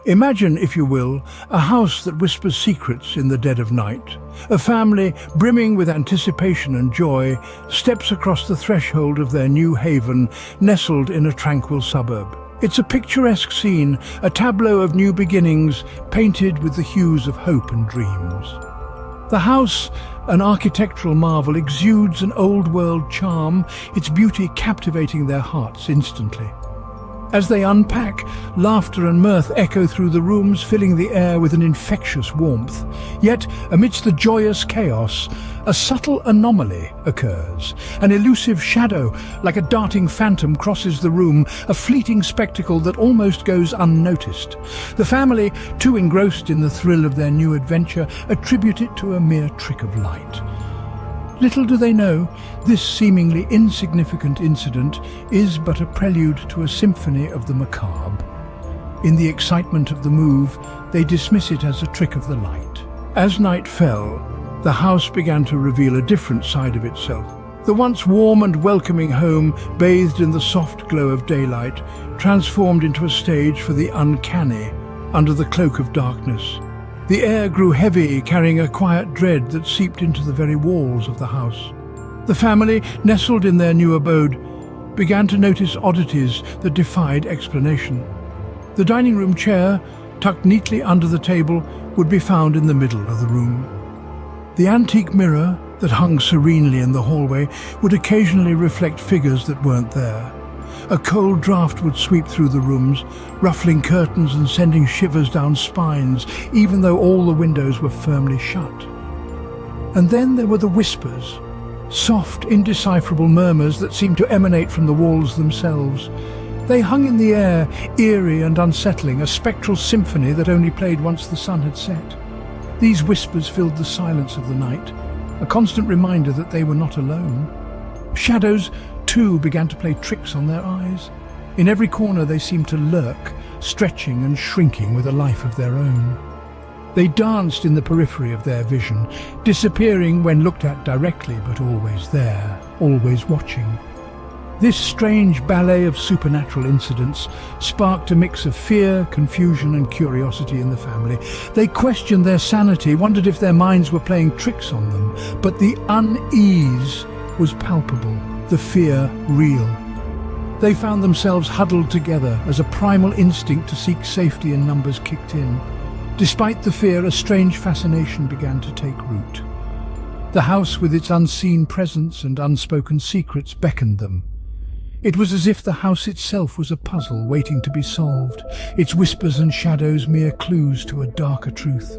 Imagine, if you will, a house that whispers secrets in the dead of night. A family brimming with anticipation and joy steps across the threshold of their new haven, nestled in a tranquil suburb. It's a picturesque scene, a tableau of new beginnings, painted with the hues of hope and dreams. The house, an architectural marvel, exudes an old-world charm, its beauty captivating their hearts instantly. As they unpack, laughter and mirth echo through the rooms, filling the air with an infectious warmth. Yet, amidst the joyous chaos, a subtle anomaly occurs. An elusive shadow, like a darting phantom, crosses the room, a fleeting spectacle that almost goes unnoticed. The family, too engrossed in the thrill of their new adventure, attribute it to a mere trick of light. Little do they know, this seemingly insignificant incident is but a prelude to a symphony of the macabre. In the excitement of the move, they dismiss it as a trick of the light. As night fell, the house began to reveal a different side of itself. The once warm and welcoming home, bathed in the soft glow of daylight, transformed into a stage for the uncanny under the cloak of darkness. The air grew heavy, carrying a quiet dread that seeped into the very walls of the house. The family, nestled in their new abode, began to notice oddities that defied explanation. The dining room chair, tucked neatly under the table, would be found in the middle of the room. The antique mirror that hung serenely in the hallway would occasionally reflect figures that weren't there. A cold draft would sweep through the rooms, ruffling curtains and sending shivers down spines, even though all the windows were firmly shut. And then there were the whispers, soft, indecipherable murmurs that seemed to emanate from the walls themselves. They hung in the air, eerie and unsettling, a spectral symphony that only played once the sun had set. These whispers filled the silence of the night, a constant reminder that they were not alone. Shadows, too, began to play tricks on their eyes. In every corner they seemed to lurk, stretching and shrinking with a life of their own. They danced in the periphery of their vision, disappearing when looked at directly, but always there, always watching. This strange ballet of supernatural incidents sparked a mix of fear, confusion and curiosity in the family. They questioned their sanity, wondered if their minds were playing tricks on them, but the unease was palpable, the fear real. They found themselves huddled together as a primal instinct to seek safety in numbers kicked in. Despite the fear, a strange fascination began to take root. The house, with its unseen presence and unspoken secrets, beckoned them. It was as if the house itself was a puzzle waiting to be solved, its whispers and shadows mere clues to a darker truth.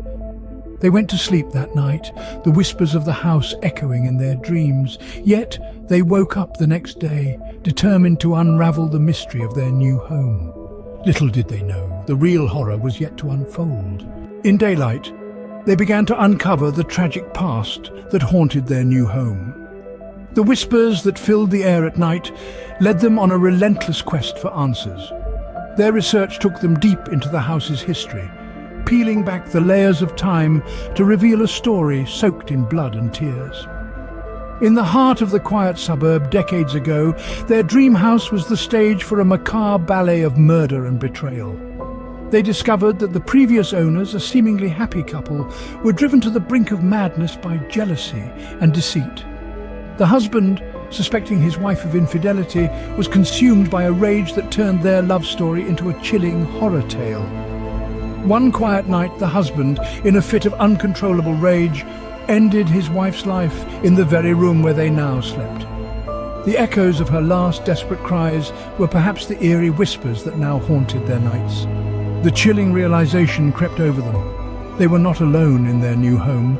They went to sleep that night, the whispers of the house echoing in their dreams. Yet they woke up the next day, determined to unravel the mystery of their new home. Little did they know, the real horror was yet to unfold. In daylight, they began to uncover the tragic past that haunted their new home. The whispers that filled the air at night led them on a relentless quest for answers. Their research took them deep into the house's history, peeling back the layers of time to reveal a story soaked in blood and tears. In the heart of the quiet suburb decades ago, their dream house was the stage for a macabre ballet of murder and betrayal. They discovered that the previous owners, a seemingly happy couple, were driven to the brink of madness by jealousy and deceit. The husband, suspecting his wife of infidelity, was consumed by a rage that turned their love story into a chilling horror tale. One quiet night, the husband, in a fit of uncontrollable rage, ended his wife's life in the very room where they now slept. The echoes of her last desperate cries were perhaps the eerie whispers that now haunted their nights. The chilling realization crept over them. They were not alone in their new home.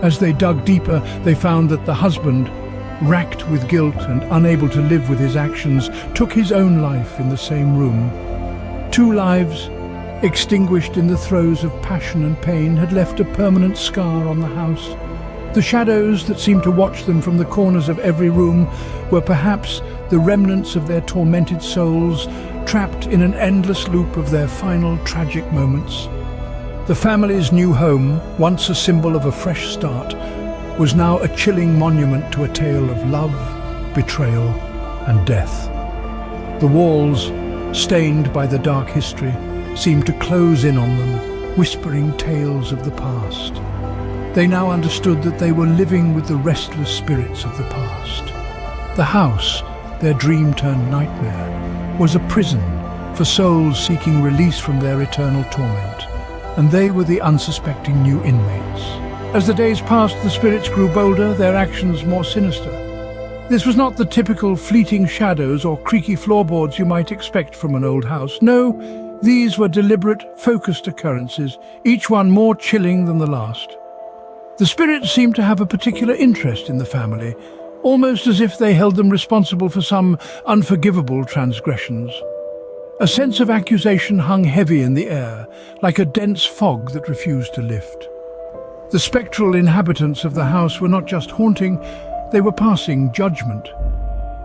As they dug deeper, they found that the husband, racked with guilt and unable to live with his actions, took his own life in the same room. Two lives, extinguished in the throes of passion and pain, had left a permanent scar on the house. The shadows that seemed to watch them from the corners of every room were perhaps the remnants of their tormented souls, trapped in an endless loop of their final tragic moments. The family's new home, once a symbol of a fresh start, was now a chilling monument to a tale of love, betrayal, and death. The walls, stained by the dark history, seemed to close in on them, whispering tales of the past. They now understood that they were living with the restless spirits of the past. The house, their dream-turned-nightmare, was a prison for souls seeking release from their eternal torment, and they were the unsuspecting new inmates. As the days passed, the spirits grew bolder, their actions more sinister. This was not the typical fleeting shadows or creaky floorboards you might expect from an old house. No, these were deliberate, focused occurrences, each one more chilling than the last. The spirits seemed to have a particular interest in the family, almost as if they held them responsible for some unforgivable transgressions. A sense of accusation hung heavy in the air, like a dense fog that refused to lift. The spectral inhabitants of the house were not just haunting, they were passing judgment.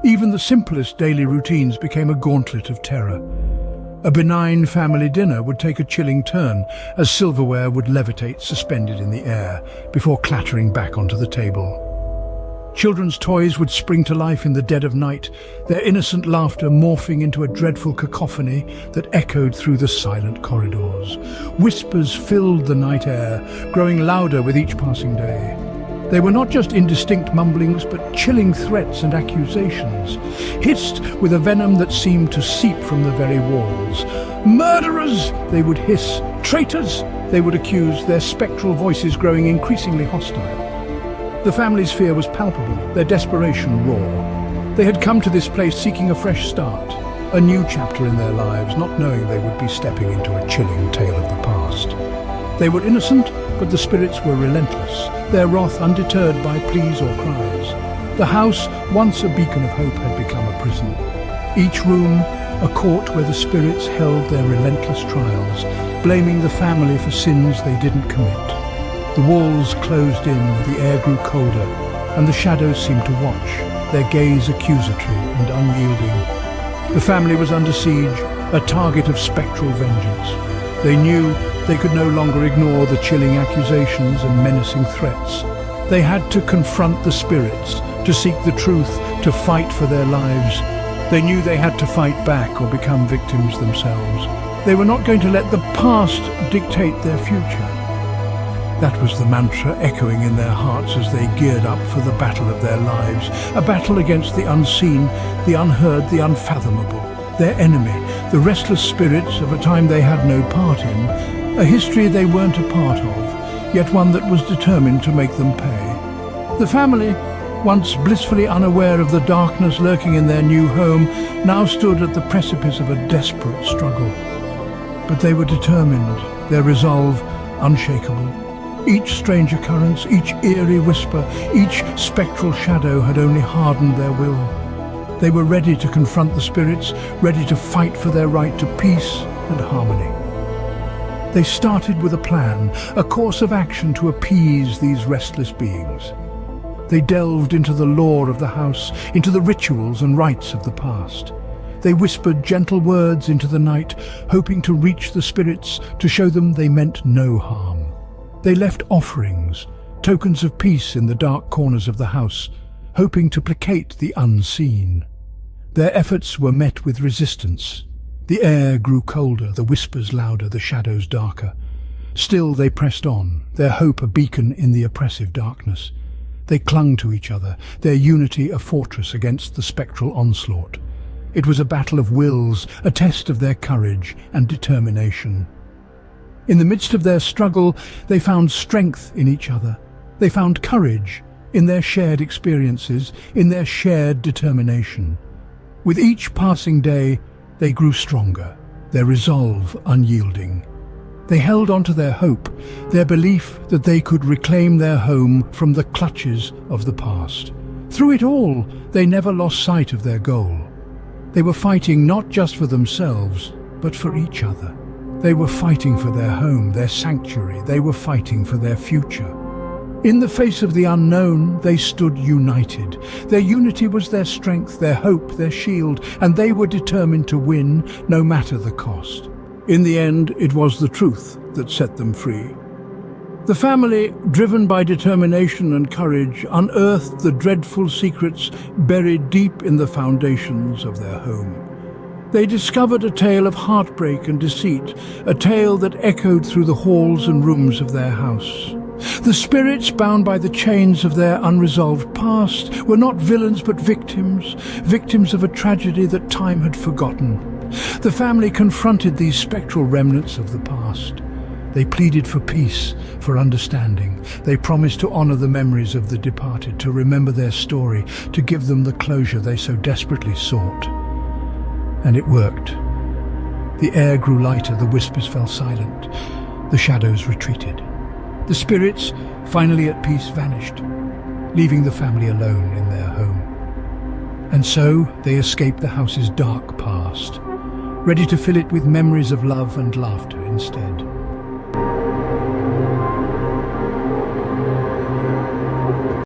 Even the simplest daily routines became a gauntlet of terror. A benign family dinner would take a chilling turn as silverware would levitate suspended in the air before clattering back onto the table. Children's toys would spring to life in the dead of night, their innocent laughter morphing into a dreadful cacophony that echoed through the silent corridors. Whispers filled the night air, growing louder with each passing day. They were not just indistinct mumblings, but chilling threats and accusations, hissed with a venom that seemed to seep from the very walls. "Murderers!" they would hiss. "Traitors!" they would accuse, their spectral voices growing increasingly hostile. The family's fear was palpable, their desperation raw. They had come to this place seeking a fresh start, a new chapter in their lives, not knowing they would be stepping into a chilling tale of the past. They were innocent, but the spirits were relentless, their wrath undeterred by pleas or cries. The house, once a beacon of hope, had become a prison. Each room, a court where the spirits held their relentless trials, blaming the family for sins they didn't commit. The walls closed in, the air grew colder, and the shadows seemed to watch, their gaze accusatory and unyielding. The family was under siege, a target of spectral vengeance. They knew they could no longer ignore the chilling accusations and menacing threats. They had to confront the spirits, to seek the truth, to fight for their lives. They knew they had to fight back or become victims themselves. They were not going to let the past dictate their future. That was the mantra echoing in their hearts as they geared up for the battle of their lives, a battle against the unseen, the unheard, the unfathomable. Their enemy, the restless spirits of a time they had no part in, a history they weren't a part of, yet one that was determined to make them pay. The family, once blissfully unaware of the darkness lurking in their new home, now stood at the precipice of a desperate struggle. But they were determined, their resolve unshakable. Each strange occurrence, each eerie whisper, each spectral shadow had only hardened their will. They were ready to confront the spirits, ready to fight for their right to peace and harmony. They started with a plan, a course of action to appease these restless beings. They delved into the lore of the house, into the rituals and rites of the past. They whispered gentle words into the night, hoping to reach the spirits, to show them they meant no harm. They left offerings, tokens of peace in the dark corners of the house, hoping to placate the unseen. Their efforts were met with resistance. The air grew colder, the whispers louder, the shadows darker. Still they pressed on, their hope a beacon in the oppressive darkness. They clung to each other, their unity a fortress against the spectral onslaught. It was a battle of wills, a test of their courage and determination. In the midst of their struggle, they found strength in each other. They found courage in their shared experiences, in their shared determination. With each passing day, they grew stronger, their resolve unyielding. They held on to their hope, their belief that they could reclaim their home from the clutches of the past. Through it all, they never lost sight of their goal. They were fighting not just for themselves, but for each other. They were fighting for their home, their sanctuary. They were fighting for their future. In the face of the unknown, they stood united. Their unity was their strength, their hope, their shield, and they were determined to win, no matter the cost. In the end, it was the truth that set them free. The family, driven by determination and courage, unearthed the dreadful secrets buried deep in the foundations of their home. They discovered a tale of heartbreak and deceit, a tale that echoed through the halls and rooms of their house. The spirits, bound by the chains of their unresolved past, were not villains but victims, victims of a tragedy that time had forgotten. The family confronted these spectral remnants of the past. They pleaded for peace, for understanding. They promised to honor the memories of the departed, to remember their story, to give them the closure they so desperately sought. And it worked. The air grew lighter, the whispers fell silent, the shadows retreated. The spirits, finally at peace, vanished, leaving the family alone in their home. And so they escaped the house's dark past, ready to fill it with memories of love and laughter instead.